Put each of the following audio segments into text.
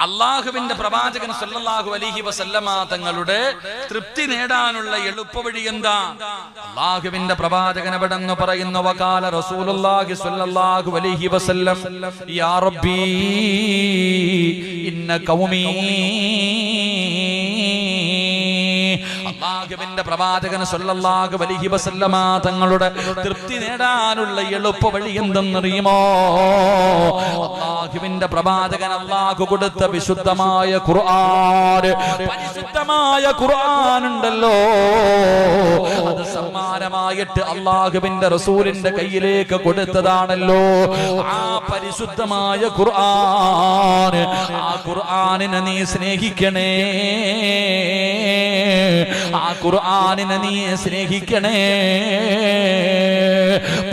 അള്ളാഹുവിന്റെ പ്രവാചകൻ സല്ലല്ലാഹു അലൈഹി വസല്ലമ തങ്ങളുടെ തൃപ്തി നേടാനുള്ള എളുപ്പവഴി എന്താ? അള്ളാഹുവിന്റെ പ്രവാചകൻ എവിടെന്ന് പറയുന്നു, വഖാല റസൂലുള്ളാഹി സ്വല്ലല്ലാഹു അലൈഹി വസല്ലം യാ റബ്ബി ഇന്ന ഖൗമി. അള്ളാഹുവിന്റെ പ്രവാചകൻ സല്ലല്ലാഹു അലൈഹി വസല്ലമ തങ്ങളുടെ തൃപ്തി നേടാനുള്ള എളുപ്പവഴി എന്തെന്നറിയുമോ? അള്ളാഹുവിന്റെ പ്രവാചകൻ അള്ളാഹു കൊടുത്ത വിശുദ്ധമായ ഖുർആൻ, പരിശുദ്ധമായ ഖുർആൻ ഉണ്ടല്ലോ, അത് സമ്മാനമായിട്ട് അള്ളാഹുവിന്റെ റസൂലിന്റെ കയ്യിലേക്ക് കൊടുത്തതാണല്ലോ. ആ പരിശുദ്ധമായ ഖുർആൻ, ആ ഖുർആനിനെ നീ സ്നേഹിക്കണേ, ആ ഖുർആനിനെ നീ സ്നേഹിക്കണേ.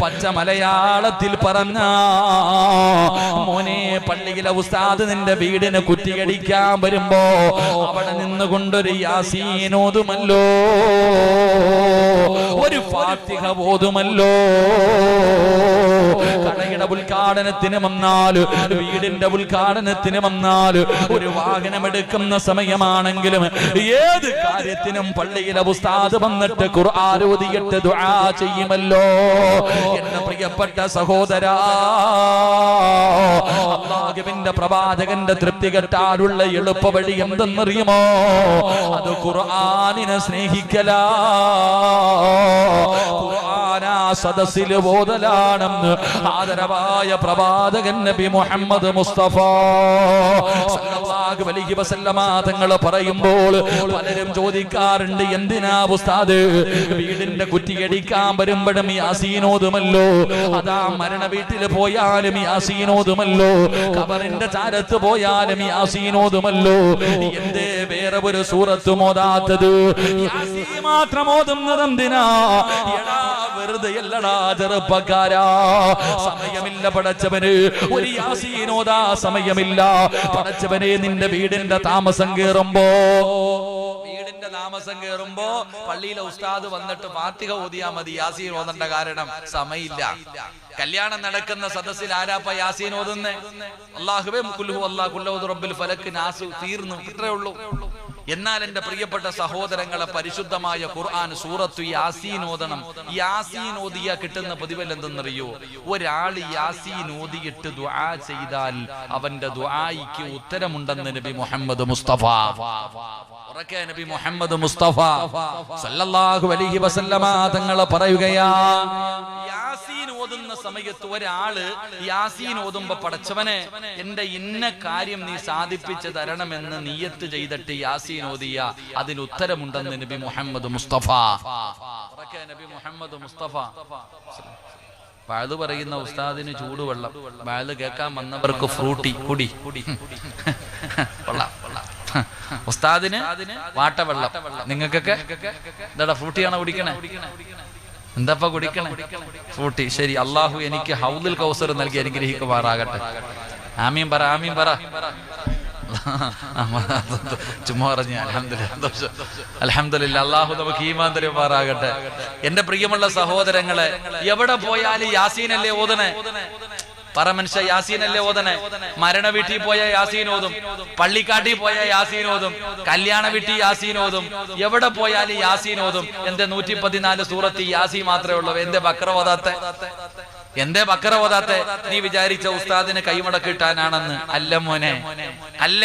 പച്ച മലയാളത്തിൽ പറഞ്ഞ മോനെ, പള്ളിയിലെ ഉസ്താദ് നിന്റെ വീടിന് കുറ്റിയടിക്കാൻ വരുമ്പോ അവിടെ നിന്നുകൊണ്ടൊരു യാസീൻ ഓതുമല്ലോ, ഒരു ഫാത്തിഹ ഓതുമല്ലോ. കടയുടെ ഉദ്ഘാടനത്തിന് വന്നാൽ, വീടിന്റെ ഉദ്ഘാടനത്തിന് വന്നാൽ, ഒരു വാഹനമെടുക്കുന്ന സമയമാണെങ്കിലും ഏത് കാര്യത്തിനും പള്ളിയിലെ ഉസ്താദ് വന്നിട്ട് ഖുർആൻ ഓതിയിട്ട് ദുആ ചെയ്യുമല്ലോ. എന്റെ പ്രിയപ്പെട്ട സഹോദരാ, അല്ലാഹുവിന്റെ പ്രവാചകന്റെ തൃപ്തി കിട്ടാനുള്ള എളുപ്പവഴി എന്തെന്നറിയുമോ? അത് ഖുർആനിനെ സ്നേഹിക്കലാ, ഖുർആനാ സദസ്സിൽ ഓതലാണെന്ന് ആദരവായ പ്രവാചകൻ നബി മുഹമ്മദ് മുസ്തഫ സല്ലല്ലാഹു അലൈഹി വസല്ലമ തങ്ങൾ പറയുമ്പോൾ പലരും ചോദിക്കാറുണ്ട്, എന്തിനാ ഉസ്താദ് വീടിന്റെ കുറ്റിയടിക്കാൻ വരുമ്പോഴും യാസീൻ ഓതുമല്ലോ, അതാ മരണ വീട്ടിൽ പോയാലും യാസീൻ ഓതുമല്ലോ, ഖബറിന്റെ ചാരത്ത് പോയാലും യാസീൻ ഓതുമല്ലോ, എന്തേ വേറെ ഒരു സൂറത്തും ഓതാത്തത്? യാസീൻ മാത്രം ഓതുന്നത് എന്തിനാ? എടാ വെറുതെ അല്ലടാ ചെറുപ്പക്കാരാ, സമയമില്ല പടച്ചവന്, ഒരു യാസീൻ ഓതാ സമയമില്ല പടച്ചവനെ. നിന്റെ വീടിന്റെ താമസം കേറുമ്പോ പള്ളിയിലെ ഉസ്താദ് വന്നിട്ട് ഫാത്തിഹ ഓതിയാ മതി, യാസീൻ ഓതണ്ട കാരണം സമയമില്ല. കല്യാണം നടക്കുന്ന സദസ്സിൽ ആരാപ്പ യാസീൻ ഓതുന്നേ? അല്ലാഹുവേ ഖുൽ ഹുവല്ലാഹു ഖുൽ ഔദു റബ്ബിൽ ഫലക് നാസ്, തീർന്നു, ഇത്രേ ഉള്ളൂ. എന്നാൽ എന്റെ പ്രിയപ്പെട്ട സഹോദരങ്ങളെ, പരിശുദ്ധമായ ഖുർആൻ സൂറത്തു യാസീൻ ഓതണം. യാസീൻ ഓതിയ കിട്ടുന്ന പ്രതിഫലം എന്തെന്നറിയോ? ഒരാൾ യാസീൻ ഓതിയിട്ട് ദുആ ചെയ്താൽ അവന്റെ ദുആയിക്ക് ഉത്തരമുണ്ടെന്ന് നബി മുഹമ്മദ് മുസ്തഫ നബി മുഹമ്മദ് മുസ്തഫ സല്ലല്ലാഹു അലൈഹി വസല്ലമ തങ്ങൾ പറയുകയാ, യാസീൻ ഓതുന്ന സമയത്ത് ഒരാള് യാസീൻ ഓതുമ്പോ, പടച്ചവനെ എന്റെ ഇന്ന കാര്യം നീ സാധിപ്പിച്ചു തരണമെന്ന് നിയ്യത്ത് ചെയ്തിട്ട് യാസീൻ ഓതിയ അതിന് ഉത്തരമുണ്ടെന്ന് നബി മുഹമ്മദ് മുസ്തഫ നബി മുഹമ്മദ് മുസ്തഫ. വാഴ് പറയുന്ന ഉസ്താദിന് ചൂടുവെള്ളം, വാഴ് കേൾക്കാൻ വന്നവർക്ക് ഫ്രൂട്ടി കുടി, ഉസ്താദിന് വാട്ടവെള്ളം, നിങ്ങൾക്കൊക്കെ എന്താ ഫ്രൂട്ടിയാണോ കുടിക്കണേ? എന്താ കുടിക്കണേ? ഫ്രൂട്ടി. ശരി, അള്ളാഹു എനിക്ക് ഹൗദുൽ കൗസർ നൽകി അനുഗ്രഹിക്കുമാറാകട്ടെ. ആമീൻ പറ, ആമീൻ പറ. ചുമ്മാ പറഞ്ഞ അൽഹംദുലില്ലാ, അല്ലാഹു നമുക്ക് ഈമാൻ തരുമാറാകട്ടെ. എന്റെ പ്രിയമുള്ള സഹോദരങ്ങളെ, എവിടെ പോയാലും യാസീനല്ലേ ഓതണേ? പറ മനുഷ്യ, യാസീനല്ലേ ഓതണേ? മരണ വീട്ടിൽ പോയ യാസീൻ ഓതും, പള്ളിക്കാട്ടിൽ പോയ യാസീൻ ഓതും, കല്യാണ വീട്ടിൽ യാസീൻ ഓതും, എവിടെ പോയാലും യാസീൻ ഓതും. എന്റെ 114 സൂറത്ത് യാസീൻ മാത്രമേ ഉള്ളൂ. എന്റെ ബക്കറ ഓതാത്തെ? എന്തേ ബക്കറ ഓതാത്തെ? നീ വിചാരിച്ച ഉസ്താദിന് കൈമടക്ക് കിട്ടാനാണെന്ന്? അല്ല മോനെ, അല്ല.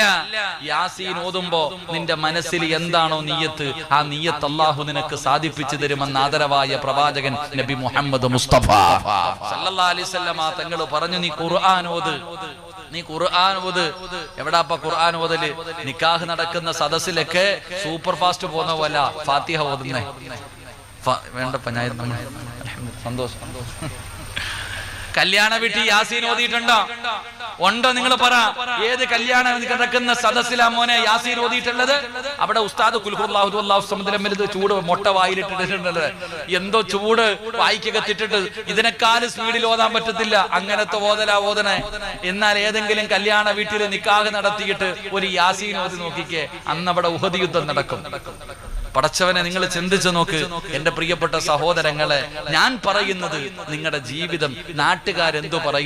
യാസീൻ ഓതുമ്പോ നിന്റെ മനസ്സിൽ എന്താണോ നീയത്ത്, ആ നീയത്ത് അല്ലാഹു നിനക്ക് സാധിപ്പിച്ചു തരുമെന്ന് ആദരവായ പ്രവാചകൻ നബി മുഹമ്മദ് മുസ്തഫ സല്ലല്ലാഹു അലൈഹി വസല്ലമ തങ്ങൾ പറഞ്ഞു, നീ ഖുർആൻ ഓത്, നീ ഖുർആൻ ഓത്. എവിടാപ്പ ഖുർആൻ ഓതല്? നിക്കാഹ് നടക്കുന്ന സദസ്സിലൊക്കെ സൂപ്പർ ഫാസ്റ്റ് പോകുന്ന പോലെ ഫാത്തിഹ ഓതുന്നേ. വേണ്ടപ്പ, ഞാൻ സന്തോഷം. കല്യാണ വീട്ടിൽ യാസീൻ ഓതിയിട്ടുണ്ടോ? ഉണ്ടോ? നിങ്ങൾ പറ, ഏത് കല്യാണം നടക്കുന്ന സദസ്സിലാ മോനെ യാസീൻ ഓതിയിട്ടുള്ളത്? അവിടെ ഉസ്താദ് ഖുൽ ഹുവല്ലാഹു അല്ലാഹു സമദ് ചൂട് മൊട്ട വായിലിട്ടിട്ടുണ്ട്, എന്തോ ചൂട് വായിക്കകത്തിട്ടിട്ട് ഇതിനേക്കാളും സ്പീഡിൽ ഓതാൻ പറ്റത്തില്ല, അങ്ങനത്തെ ഓതലാ ഓതണേ. എന്നാൽ ഏതെങ്കിലും കല്യാണ വീട്ടിൽ നിക്കാഹ് നടത്തിയിട്ട് ഒരു യാസീൻ ഓതി നോക്കിക്കേ, അന്ന് അവിടെ ഉഹദ് യുദ്ധം നടക്കും. പടച്ചവനെ, നിങ്ങൾ ചിന്തിച്ചു നോക്ക്. എന്റെ പ്രിയപ്പെട്ട സഹോദരങ്ങളെ, ഞാൻ പറയുന്നത് നിങ്ങളുടെ ജീവിതം നാട്ടുകാരെന്തു പറയുന്നു